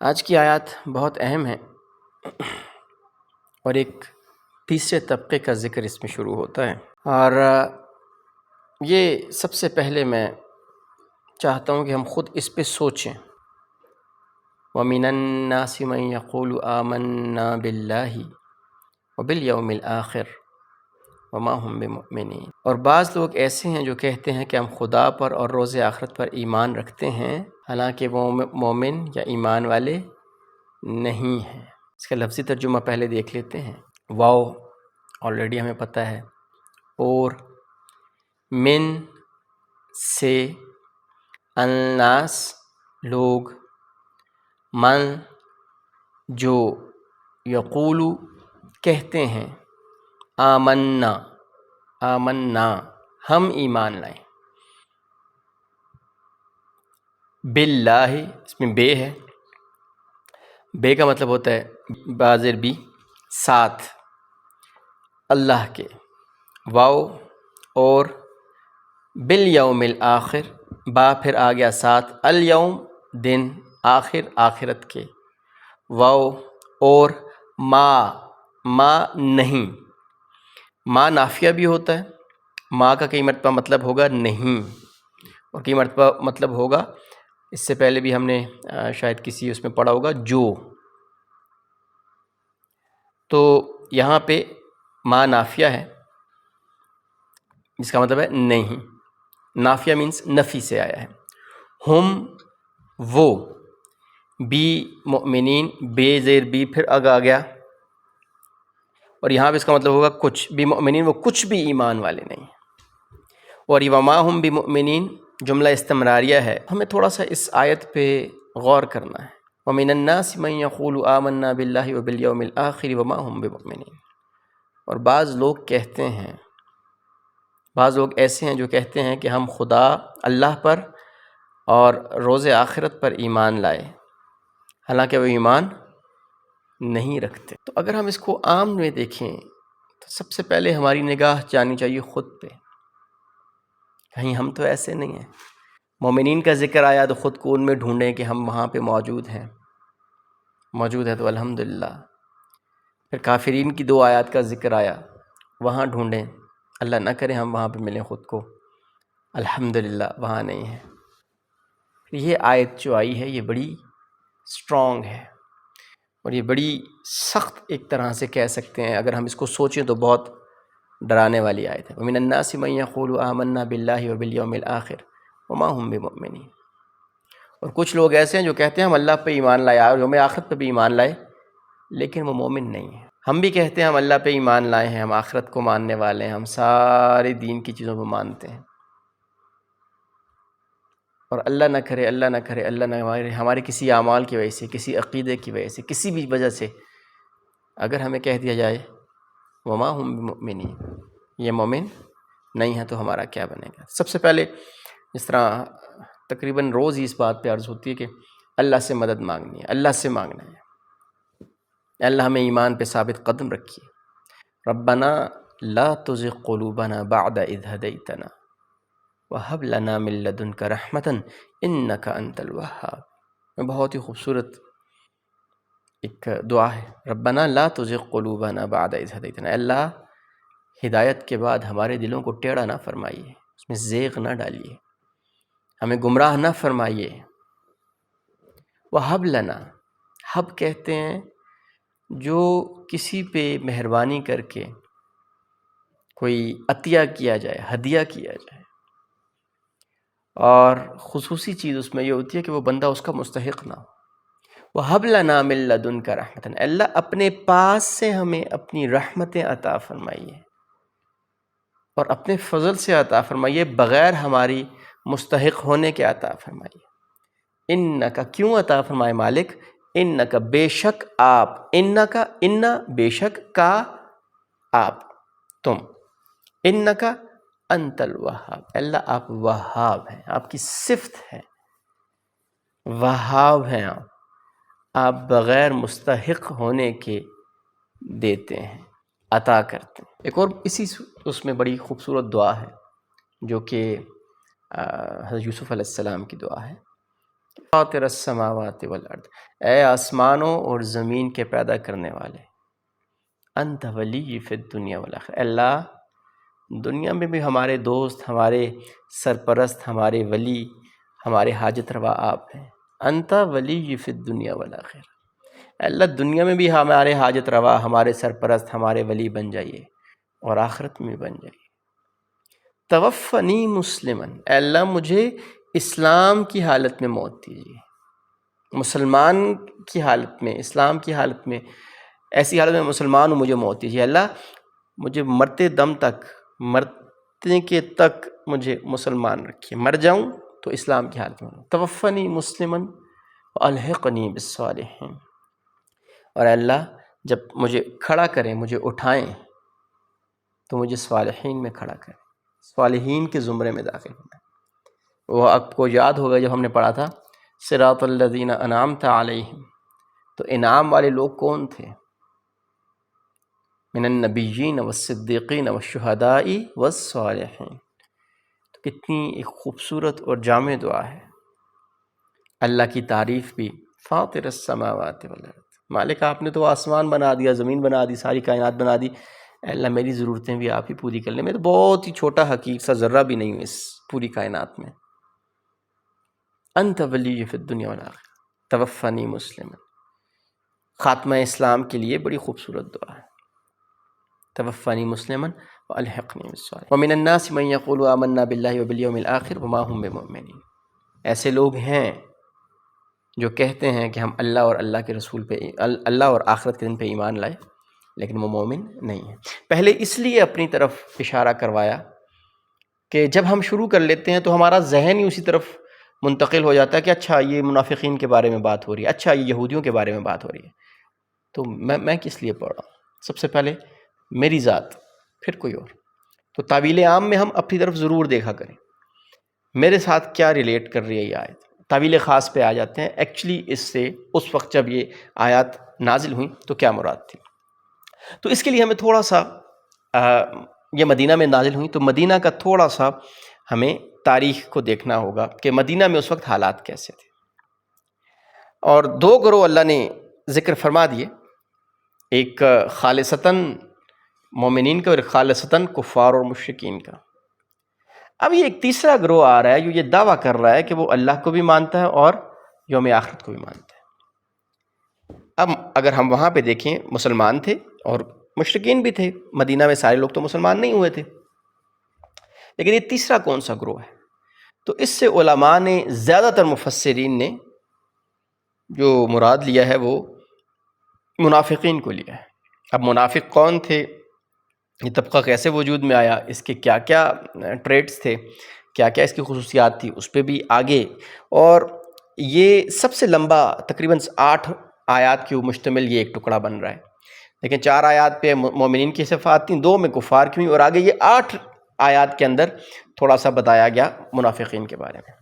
آج کی آیات بہت اہم ہیں اور ایک تیسرے طبقے کا ذکر اس میں شروع ہوتا ہے، اور یہ سب سے پہلے میں چاہتا ہوں کہ ہم خود اس پہ سوچیں۔ وَمِنَ النَّاسِ مَن يَقُولُ آمَنَّا بِاللَّهِ وَبِالْيَوْمِ الْآخِرِ وَمَا هُمْ بِمُؤْمِنِينَ، اور بعض لوگ ایسے ہیں جو کہتے ہیں کہ ہم خدا پر اور روز آخرت پر ایمان رکھتے ہیں، حالانکہ وہ مومن یا ایمان والے نہیں ہیں۔ اس کا لفظی ترجمہ پہلے دیکھ لیتے ہیں۔ واو آلریڈی ہمیں پتہ ہے، اور من سے، الناس لوگ، من جو، یقولو کہتے ہیں، آمنا آمنا ہم ایمان لائیں، باللہ اس میں بے ہے، بے کا مطلب ہوتا ہے بازر بھی ساتھ اللہ کے، واو اور بالیوم الآخر با پھر آ گیا ساتھ الیوم دن، آخر آخرت کے، واو اور ما نہیں، ما نافیہ بھی ہوتا ہے، ما کا کئی مرتبہ مطلب ہوگا نہیں، اور کئی مرتبہ مطلب ہوگا، اس سے پہلے بھی ہم نے شاید کسی اس میں پڑھا ہوگا جو، تو یہاں پہ ما نافیہ ہے جس کا مطلب ہے نہیں، نافیہ مینس نفی سے آیا ہے، ہم وہ، بی مؤمنین، بے زیر بی پھر آ گیا، اور یہاں پہ اس کا مطلب ہوگا کچھ، بی مؤمنین وہ کچھ بھی ایمان والے نہیں، اور یہ وما ہم بمؤمنین جملہ استمراریہ ہے۔ ہمیں تھوڑا سا اس آیت پہ غور کرنا ہے۔ وَمِنَ النَّاسِ مَن يَقُولُ آمَنَّا بِاللَّهِ وَبِالْيَوْمِ الْآخِرِ وَمَا هُمْ بِمُؤْمِنِينَ، اور بعض لوگ کہتے ہیں، بعض لوگ ایسے ہیں جو کہتے ہیں کہ ہم خدا، اللہ پر اور روز آخرت پر ایمان لائے، حالانکہ وہ ایمان نہیں رکھتے۔ تو اگر ہم اس کو عام میں دیکھیں تو سب سے پہلے ہماری نگاہ جانی چاہیے خود پہ، کہیں ہم تو ایسے نہیں ہیں۔ مومنین کا ذکر آیا تو خود کو ان میں ڈھونڈیں کہ ہم وہاں پہ موجود ہیں، موجود ہے تو الحمدللہ۔ پھر کافرین کی 2 آیات کا ذکر آیا، وہاں ڈھونڈیں، اللہ نہ کرے ہم وہاں پہ ملیں خود کو، الحمدللہ وہاں نہیں ہیں۔ یہ آیت جو آئی ہے یہ بڑی اسٹرانگ ہے، اور یہ بڑی سخت ایک طرح سے کہہ سکتے ہیں، اگر ہم اس کو سوچیں تو بہت ڈرانے والی آیت ہے۔ وَمِنَ النَّاسِ مَن يَقُولُ آمَنَّا بِاللَّهِ وَبِالْيَوْمِ الْآخِرِ وَمَا هُمْ بِمُؤْمِنِينَ، اور کچھ لوگ ایسے ہیں جو کہتے ہیں ہم اللہ پہ ایمان لائے اور یوم آخرت پہ بھی ایمان لائے، لیکن وہ مومن نہیں ہیں۔ ہم بھی کہتے ہیں ہم اللہ پہ ایمان لائے ہیں، ہم آخرت کو ماننے والے ہیں، ہم سارے دین کی چیزوں کو مانتے ہیں، اور اللہ نہ کرے، اللہ نہ کرے، اللہ نہ کرے، ہمارے کسی اعمال کی وجہ سے، کسی عقیدے کی وجہ سے، کسی بھی وجہ سے اگر ہمیں کہہ دیا جائے وما ہم بمؤمنین، یہ مومن نہیں ہے، تو ہمارا کیا بنے گا؟ سب سے پہلے اس طرح تقریباً روز ہی اس بات پہ عرض ہوتی ہے کہ اللہ سے مدد مانگنی ہے، اللہ سے مانگنا ہے، اللہ ہمیں ایمان پہ ثابت قدم رکھیے۔ ربنا لا تزغ قلوبنا بعد اذ ہدیتنا وہب لنا من لدنک رحمتا انک انت الوہاب۔ بہت ہی خوبصورت ایک دعا ہے، ربنا لا تزغ قلوبنا بعد اذ ہدیتنا، اللہ ہدایت کے بعد ہمارے دلوں کو ٹیڑھا نہ فرمائیے، اس میں زیغ نہ ڈالیے، ہمیں گمراہ نہ فرمائیے۔ وہب لنا، حب کہتے ہیں جو کسی پہ مہربانی کر کے کوئی عطیہ کیا جائے، ہدیہ کیا جائے، اور خصوصی چیز اس میں یہ ہوتی ہے کہ وہ بندہ اس کا مستحق نہ ہو۔ وَهَبْ لَنَا مِن لَّدُنْكَ رَحْمَةً، اللہ اپنے پاس سے ہمیں اپنی رحمتیں عطا فرمائیے، اور اپنے فضل سے عطا فرمائیے، بغیر ہماری مستحق ہونے کے عطا فرمائیے۔ انکا، کیوں عطا فرمائے مالک؟ انکا، بے شک آپ، انکا، انا، بے شک، کا، آپ، تم، انکا انت الوہاب، اللہ آپ وہاب ہیں، آپ کی صفت ہے، وہاب ہیں آپ بغیر مستحق ہونے کے دیتے ہیں، عطا کرتے ہیں۔ ایک اور اسی اس میں بڑی خوبصورت دعا ہے جو کہ حضرت یوسف علیہ السلام کی دعا ہے، فاطر السماوات والارض، اے آسمانوں اور زمین کے پیدا کرنے والے، انت ولی فی الدنیا والآخرہ، اللہ دنیا میں بھی ہمارے دوست، ہمارے سرپرست، ہمارے ولی، ہمارے حاجت روا آپ ہیں۔ انت ولی فی الدنیا والآخرہ، اللہ دنیا میں بھی ہمارے حاجت روا، ہمارے سرپرست، ہمارے ولی بن جائیے، اور آخرت میں بھی بن جائیے۔ توفنی مسلمن، اے اللہ مجھے اسلام کی حالت میں موت دیجیے، مسلمان کی حالت میں، اسلام کی حالت میں، ایسی حالت میں مسلمان ہوں، مجھے موت دیجیے۔ اللہ مجھے مرتے دم تک، مرنے کے تک مجھے مسلمان رکھیے، مر جاؤں تو اسلام کی حالت میں ہوں۔ توفنی مسلمن والحقنی بالصالحین، اور اللہ جب مجھے کھڑا کریں، مجھے اٹھائیں، تو مجھے صالحین میں کھڑا کریں، صالحین کے زمرے میں داخل ہونا۔ وہ آپ کو یاد ہوگا جب ہم نے پڑھا تھا صراط الذین انعمت علیہم، تو انعام والے لوگ کون تھے؟ من النبیین والصدیقین والشہداء والصالحین۔ تو کتنی ایک خوبصورت اور جامع دعا ہے۔ اللہ کی تعریف بھی، فاطر السماوات والارض، مالک آپ نے تو آسمان بنا دیا، زمین بنا دی، ساری کائنات بنا دی، اے اللہ میری ضرورتیں بھی آپ ہی پوری کر لیں، میں تو بہت ہی چھوٹا حقیق سا ذرہ بھی نہیں ہوں اس پوری کائنات میں۔ انت ولی فی الدنیا والآخرہ توفنی مسلما، خاتمہ اسلام کے لیے بڑی خوبصورت دعا ہے، توفنی مسلما والحقنی بالصالحین۔ ومن الناس من یقول آمنا باللہ وبالیوم الآخر وما هم بمؤمنین، ایسے لوگ ہیں جو کہتے ہیں کہ ہم اللہ اور اللہ کے رسول پہ، اللہ اور آخرت کے دن پہ ایمان لائے، لیکن وہ مومن نہیں ہیں۔ پہلے اس لیے اپنی طرف اشارہ کروایا کہ جب ہم شروع کر لیتے ہیں تو ہمارا ذہن ہی اسی طرف منتقل ہو جاتا ہے کہ اچھا یہ منافقین کے بارے میں بات ہو رہی ہے، اچھا یہ یہودیوں کے بارے میں بات ہو رہی ہے، تو میں کس لیے پڑھ رہا ہوں؟ سب سے پہلے میری ذات، پھر کوئی اور۔ تو تعویل عام میں ہم اپنی طرف ضرور دیکھا کریں، میرے ساتھ کیا ریلیٹ کر رہی ہے یہ آیت۔ تعویل خاص پہ آ جاتے ہیں، ایکچولی اس سے اس وقت جب یہ آیات نازل ہوئیں تو کیا مراد تھی۔ تو اس کے لیے ہمیں تھوڑا سا یہ مدینہ میں نازل ہوئیں تو مدینہ کا تھوڑا سا ہمیں تاریخ کو دیکھنا ہوگا کہ مدینہ میں اس وقت حالات کیسے تھے۔ اور دو گروہ اللہ نے ذکر فرما دیے، ایک خالصتاً مومنین کا اور ایک خالصتاً کفار اور مشرکین کا۔ اب یہ ایک تیسرا گروہ آ رہا ہے جو یہ دعویٰ کر رہا ہے کہ وہ اللہ کو بھی مانتا ہے اور یوم آخرت کو بھی مانتا ہے۔ اب اگر ہم وہاں پہ دیکھیں، مسلمان تھے اور مشرکین بھی تھے، مدینہ میں سارے لوگ تو مسلمان نہیں ہوئے تھے، لیکن یہ تیسرا کون سا گروہ ہے؟ تو اس سے علماء نے، زیادہ تر مفسرین نے جو مراد لیا ہے وہ منافقین کو لیا ہے۔ اب منافق کون تھے، یہ طبقہ کیسے وجود میں آیا، اس کے کیا کیا ٹریٹس تھے، کیا کیا اس کی خصوصیات تھی، اس پہ بھی آگے۔ اور یہ سب سے لمبا تقریباً 8 آیات کی مشتمل یہ ایک ٹکڑا بن رہا ہے، لیکن 4 آیات پہ مومنین کی صفات تھیں، 2 میں کفار کی ہوئی، اور آگے یہ 8 آیات کے اندر تھوڑا سا بتایا گیا منافقین کے بارے میں۔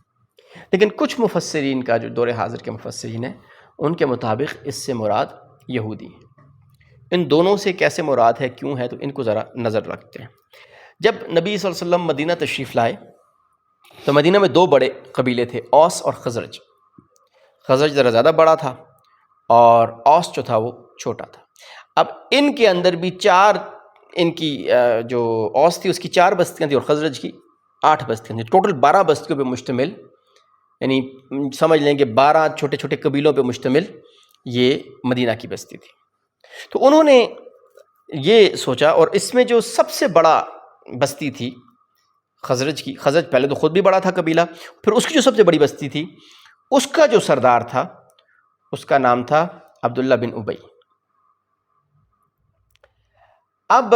لیکن کچھ مفسرین کا، جو دور حاضر کے مفسرین ہیں، ان کے مطابق اس سے مراد یہودی ہیں۔ ان دونوں سے کیسے مراد ہے، کیوں ہے، تو ان کو ذرا نظر رکھتے ہیں۔ جب نبی صلی اللہ علیہ وسلم مدینہ تشریف لائے تو مدینہ میں 2 بڑے قبیلے تھے، اوس اور خزرج۔ خزرج ذرا زیادہ بڑا تھا اور اوس جو تھا وہ چھوٹا تھا۔ اب ان کے اندر بھی 4، ان کی جو اوس تھی اس کی 4 بستیاں تھیں اور خزرج کی 8 بستیاں تھیں، ٹوٹل 12 بستیوں پہ مشتمل، یعنی سمجھ لیں کہ 12 چھوٹے چھوٹے قبیلوں پہ مشتمل یہ مدینہ کی بستی تھی۔ تو انہوں نے یہ سوچا، اور اس میں جو سب سے بڑا بستی تھی خزرج کی، خزرج پہلے تو خود بھی بڑا تھا قبیلہ، پھر اس کی جو سب سے بڑی بستی تھی اس کا جو سردار تھا اس کا نام تھا عبداللہ بن ابی۔ اب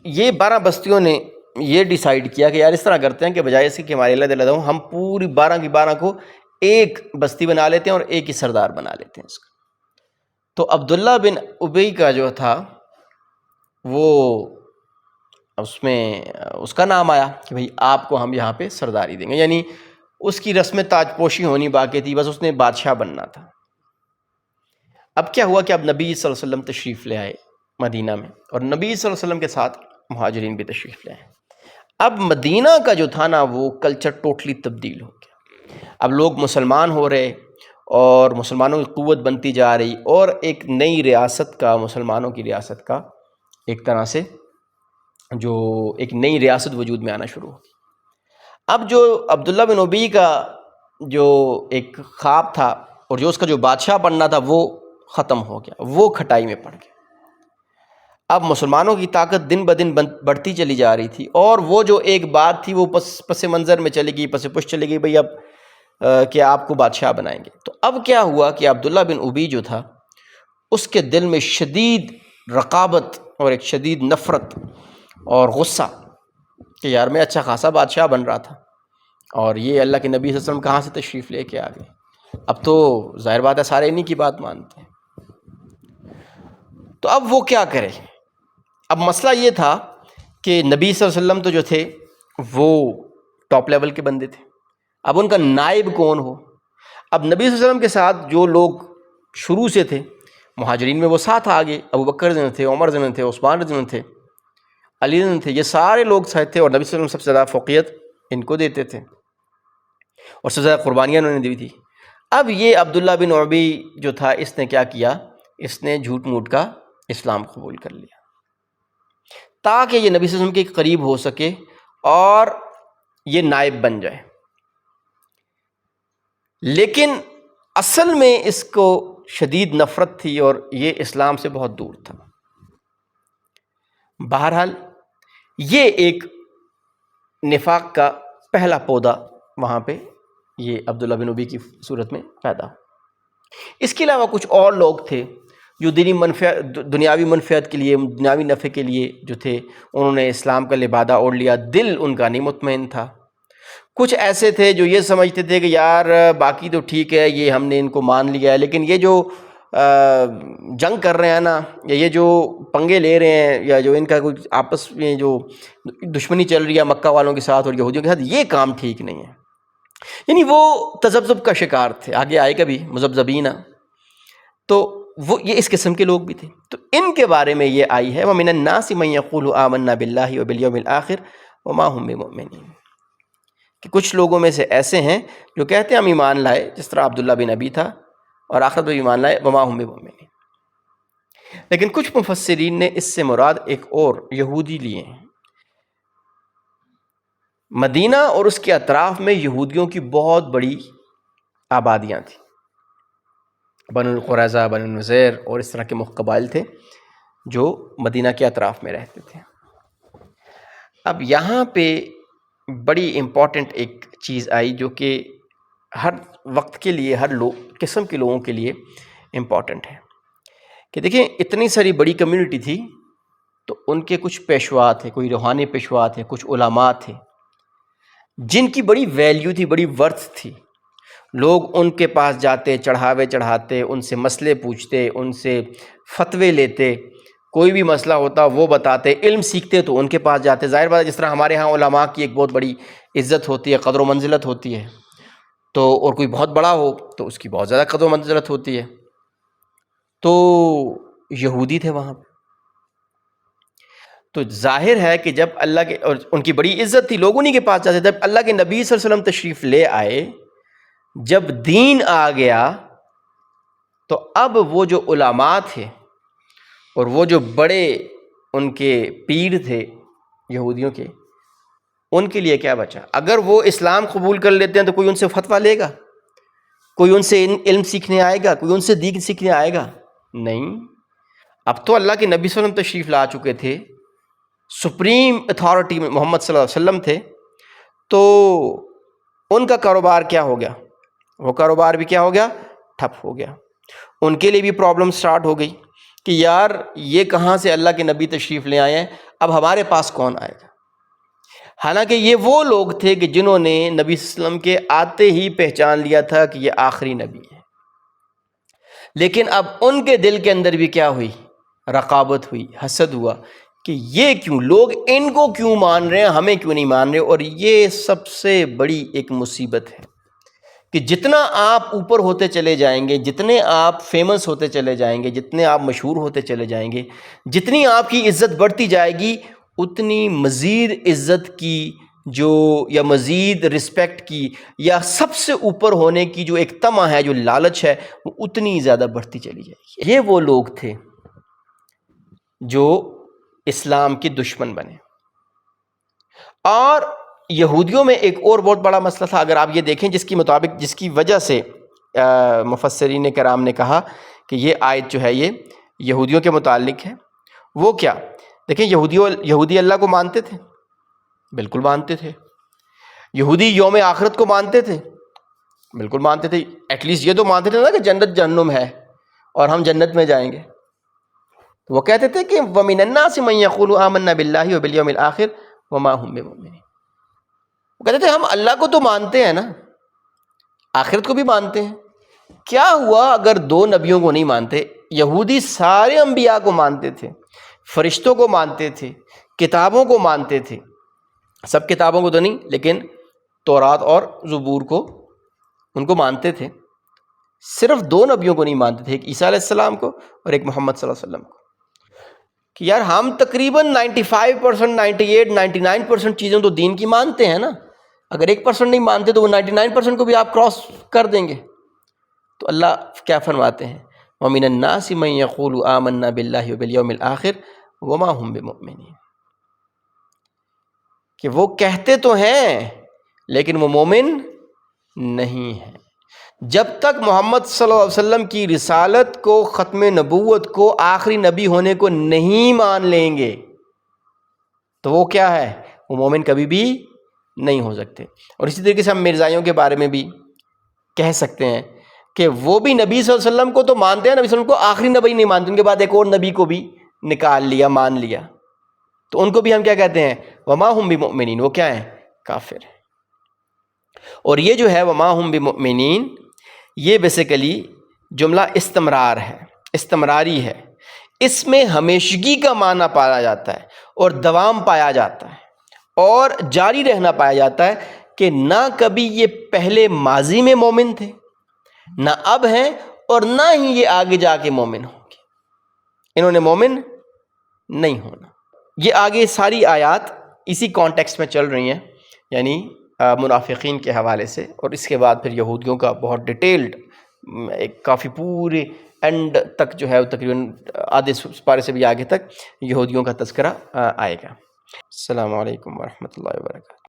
یہ 12 بستیوں نے یہ ڈیسائیڈ کیا کہ یار اس طرح کرتے ہیں کہ بجائے اس کے کہ ہمارے اللہ دلہ ہوں، ہم پوری 12 کی 12 کو ایک بستی بنا لیتے ہیں اور ایک ہی سردار بنا لیتے ہیں اس کا۔ تو عبداللہ بن ابی کا جو تھا وہ اس میں اس کا نام آیا کہ بھئی آپ کو ہم یہاں پہ سرداری دیں گے، یعنی اس کی رسم تاج پوشی ہونی باقی تھی، بس اس نے بادشاہ بننا تھا۔ اب کیا ہوا کہ اب نبی صلی اللہ علیہ وسلم تشریف لے آئے مدینہ میں، اور نبی صلی اللہ علیہ وسلم کے ساتھ مہاجرین بھی تشریف لے آئے۔ اب مدینہ کا جو تھا نا وہ کلچر ٹوٹلی تبدیل ہو گیا۔ اب لوگ مسلمان ہو رہے اور مسلمانوں کی قوت بنتی جا رہی، اور ایک نئی ریاست کا، مسلمانوں کی ریاست کا ایک طرح سے جو ایک نئی ریاست وجود میں آنا شروع ہوگی۔ اب جو عبداللہ بن ابی کا جو ایک خواب تھا اور جو اس کا جو بادشاہ بننا تھا وہ ختم ہو گیا، وہ کھٹائی میں پڑ گیا۔ اب مسلمانوں کی طاقت دن بدن بڑھتی چلی جا رہی تھی، اور وہ جو ایک بات تھی وہ پس منظر میں چلی گئی، پس پش چلی گئی، بھئی اب کہ آپ کو بادشاہ بنائیں گے۔ تو اب کیا ہوا کہ عبداللہ بن ابی جو تھا اس کے دل میں شدید رقابت اور ایک شدید نفرت اور غصہ کہ یار میں اچھا خاصا بادشاہ بن رہا تھا اور یہ اللہ کے نبی صلی اللہ علیہ وسلم کہاں سے تشریف لے کے آ گئے، اب تو ظاہر بات ہے سارے انہی کی بات مانتے ہیں۔ تو اب وہ کیا کرے؟ اب مسئلہ یہ تھا کہ نبی صلی اللہ علیہ وسلم تو جو تھے وہ ٹاپ لیول کے بندے تھے، اب ان کا نائب کون ہو؟ اب نبی صلی اللہ علیہ وسلم کے ساتھ جو لوگ شروع سے تھے مہاجرین میں وہ ساتھ آگے، ابو بکر رضی اللہ عنہ تھے، عمر رضی اللہ عنہ تھے، عثمان رضی اللہ عنہ تھے، علی رضی اللہ عنہ تھے، یہ سارے لوگ ساتھ تھے، اور نبی صلی اللہ علیہ وسلم سب سے زیادہ فوقیت ان کو دیتے تھے اور سب سے زیادہ قربانیاں انہوں نے دی تھی۔ اب یہ عبداللہ بن ابی جو تھا اس نے کیا کیا، اس نے جھوٹ موٹ کا اسلام قبول کر لیا تاکہ یہ نبی صلی اللہ علیہ وسلم کے قریب ہو سکے اور یہ نائب بن جائے، لیکن اصل میں اس کو شدید نفرت تھی اور یہ اسلام سے بہت دور تھا۔ بہرحال یہ ایک نفاق کا پہلا پودا وہاں پہ یہ عبداللہ بن ابی کی صورت میں پیدا ہو۔ اس کے علاوہ کچھ اور لوگ تھے جو دنیاوی منفعت کے لیے، دنیاوی نفع کے لیے جو تھے، انہوں نے اسلام کا لبادہ اوڑھ لیا، دل ان کا نہیں مطمئن تھا۔ کچھ ایسے تھے جو یہ سمجھتے تھے کہ یار باقی تو ٹھیک ہے، یہ ہم نے ان کو مان لیا ہے، لیکن یہ جو جنگ کر رہے ہیں نا، یا یہ جو پنگے لے رہے ہیں، یا جو ان کا کچھ آپس میں جو دشمنی چل رہی ہے مکہ والوں کے ساتھ اور یہودیوں کے ساتھ، یہ کام ٹھیک نہیں ہے۔ یعنی وہ تذبذب کا شکار تھے، آگے آئے گا بھی مذبذبین، تو وہ یہ اس قسم کے لوگ بھی تھے۔ تو ان کے بارے میں یہ آئی ہے وَمِنَ النَّاسِ مَن يَقُولُ آمَنَّا بِاللَّهِ وَبِالْيَوْمِ الْآخِرِ وَمَا هُم بِمُؤْمِنِينَ، کہ کچھ لوگوں میں سے ایسے ہیں جو کہتے ہیں ہم ایمان لائے، جس طرح عبداللہ بن ابی تھا، اور آخرت میں ایمان لائے، وَمَا هُم بِمُؤْمِنِينَ۔ لیکن کچھ مفسرین نے اس سے مراد ایک اور یہودی لیے ہیں۔ مدینہ اور اس کے اطراف میں یہودیوں کی بہت بڑی آبادیاں تھیں، بنو القریظہ، بنو النضیر اور اس طرح کے قبائل تھے جو مدینہ کے اطراف میں رہتے تھے۔ اب یہاں پہ بڑی امپورٹنٹ ایک چیز آئی جو کہ ہر وقت کے لیے، ہر قسم کے لوگوں کے لیے امپورٹنٹ ہے، کہ دیکھیں اتنی ساری بڑی کمیونٹی تھی تو ان کے کچھ پیشوا تھے، کوئی روحانی پیشوا تھے، کچھ علماء تھے جن کی بڑی ویلیو تھی، بڑی ورتھ تھی۔ لوگ ان کے پاس جاتے، چڑھاوے چڑھاتے، ان سے مسئلے پوچھتے، ان سے فتوے لیتے، کوئی بھی مسئلہ ہوتا وہ بتاتے، علم سیکھتے تو ان کے پاس جاتے۔ ظاہر بات ہے جس طرح ہمارے ہاں علماء کی ایک بہت بڑی عزت ہوتی ہے، قدر و منزلت ہوتی ہے، تو اور کوئی بہت بڑا ہو تو اس کی بہت زیادہ قدر و منزلت ہوتی ہے۔ تو یہودی تھے وہاں پہ، تو ظاہر ہے کہ جب اللہ کے، اور ان کی بڑی عزت تھی، لوگ انہی کے پاس جاتے، جب اللہ کے نبی صلی اللہ علیہ وسلم تشریف لے آئے، جب دین آ گیا، تو اب وہ جو علماء تھے اور وہ جو بڑے ان کے پیر تھے یہودیوں کے، ان کے لیے کیا بچا؟ اگر وہ اسلام قبول کر لیتے ہیں تو کوئی ان سے فتویٰ لے گا؟ کوئی ان سے علم سیکھنے آئے گا؟ کوئی ان سے دین سیکھنے آئے گا؟ نہیں۔ اب تو اللہ کے نبی صلی اللہ علیہ وسلم تشریف لا چکے تھے، سپریم اتھارٹی میں محمد صلی اللہ علیہ وسلم تھے، تو ان کا کاروبار کیا ہو گیا؟ وہ کاروبار بھی کیا ہو گیا؟ ٹھپ ہو گیا۔ ان کے لیے بھی پرابلم سٹارٹ ہو گئی کہ یار یہ کہاں سے اللہ کے نبی تشریف لے آئے ہیں، اب ہمارے پاس کون آئے گا؟ حالانکہ یہ وہ لوگ تھے کہ جنہوں نے نبی صلی اللہ علیہ وسلم کے آتے ہی پہچان لیا تھا کہ یہ آخری نبی ہے، لیکن اب ان کے دل کے اندر بھی کیا ہوئی؟ رقابت ہوئی، حسد ہوا کہ یہ کیوں، لوگ ان کو کیوں مان رہے ہیں، ہمیں کیوں نہیں مان رہے۔ اور یہ سب سے بڑی ایک مصیبت ہے کہ جتنا آپ اوپر ہوتے چلے جائیں گے، جتنے آپ فیمس ہوتے چلے جائیں گے، جتنے آپ مشہور ہوتے چلے جائیں گے، جتنی آپ کی عزت بڑھتی جائے گی، اتنی مزید عزت کی جو یا مزید رسپیکٹ کی یا سب سے اوپر ہونے کی جو ایک طمع ہے، جو لالچ ہے، وہ اتنی زیادہ بڑھتی چلی جائے گی۔ یہ وہ لوگ تھے جو اسلام کے دشمن بنے۔ اور یہودیوں میں ایک اور بہت بڑا مسئلہ تھا، اگر آپ یہ دیکھیں، جس کی وجہ سے مفسرین کرام نے کہا کہ یہ آیت جو ہے یہ یہودیوں کے متعلق ہے۔ وہ کیا؟ دیکھیں، یہودی اللہ کو مانتے تھے، بالکل مانتے تھے۔ یہودی یوم آخرت کو مانتے تھے، بالکل مانتے تھے۔ ایٹ لیسٹ یہ تو مانتے تھے نا کہ جنت جہنم ہے اور ہم جنت میں جائیں گے۔ تو وہ کہتے تھے کہ وَمِنَ النَّاسِ مَن يَقُولُ آمَنَّا بِاللَّهِ وَبِالْيَوْمِ الْآخِرِ وَمَا هُم بِمُؤْمِنِينَ۔ وہ کہتے تھے ہم اللہ کو تو مانتے ہیں نا، آخرت کو بھی مانتے ہیں۔ کیا ہوا اگر دو نبیوں کو نہیں مانتے؟ یہودی سارے انبیاء کو مانتے تھے، فرشتوں کو مانتے تھے، کتابوں کو مانتے تھے، سب کتابوں کو تو نہیں لیکن تورات اور زبور کو ان کو مانتے تھے۔ صرف دو نبیوں کو نہیں مانتے تھے، ایک عیسیٰ علیہ السلام کو اور ایک محمد صلی اللہ علیہ وسلم کو، کہ یار ہم تقریباً 95%، 98%، 99% چیزیں تو دین کی مانتے ہیں نا، اگر 1% نہیں مانتے تو وہ 99% کو بھی آپ کراس کر دیں گے۔ تو اللہ کیا فرماتے ہیں؟ وَمِنَ النَّاسِ مَن يَقُولُ آمَنَّا بِاللَّهِ وَبِالْيَوْمِ الْآخِرِ وَمَا هُم بِمُؤْمِنِينَ، کہ وہ کہتے تو ہیں لیکن وہ مومن نہیں ہیں۔ جب تک محمد صلی اللہ علیہ وسلم کی رسالت کو، ختم نبوت کو، آخری نبی ہونے کو نہیں مان لیں گے تو وہ کیا ہے؟ وہ مومن کبھی بھی نہیں ہو سکتے۔ اور اسی طریقے سے ہم مرزائیوں کے بارے میں بھی کہہ سکتے ہیں کہ وہ بھی نبی صلی اللہ علیہ وسلم کو تو مانتے ہیں، نبی صلی اللہ علیہ وسلم کو آخری نبی نہیں مانتے، ان کے بعد ایک اور نبی کو بھی نکال لیا، مان لیا، تو ان کو بھی ہم کیا کہتے ہیں؟ وما ہم بمؤمنین، وہ کیا ہیں؟ کافر ہیں۔ اور یہ جو ہے وما ہم بمؤمنین، یہ بیسیکلی جملہ استمرار ہے، استمراری ہے۔ اس میں ہمیشگی کا معنی پایا جاتا ہے اور دوام پایا جاتا ہے اور جاری رہنا پایا جاتا ہے، کہ نہ کبھی یہ پہلے ماضی میں مومن تھے، نہ اب ہیں، اور نہ ہی یہ آگے جا کے مومن ہوں گے۔ انہوں نے مومن نہیں ہونا۔ یہ آگے ساری آیات اسی کانٹیکسٹ میں چل رہی ہیں، یعنی منافقین کے حوالے سے، اور اس کے بعد پھر یہودیوں کا بہت ڈیٹیلڈ، ایک کافی پورے اینڈ تک جو ہے تقریباً آدھے پارے سے بھی آگے تک یہودیوں کا تذکرہ آئے گا۔ السلام علیکم ورحمۃ اللہ وبرکاتہ۔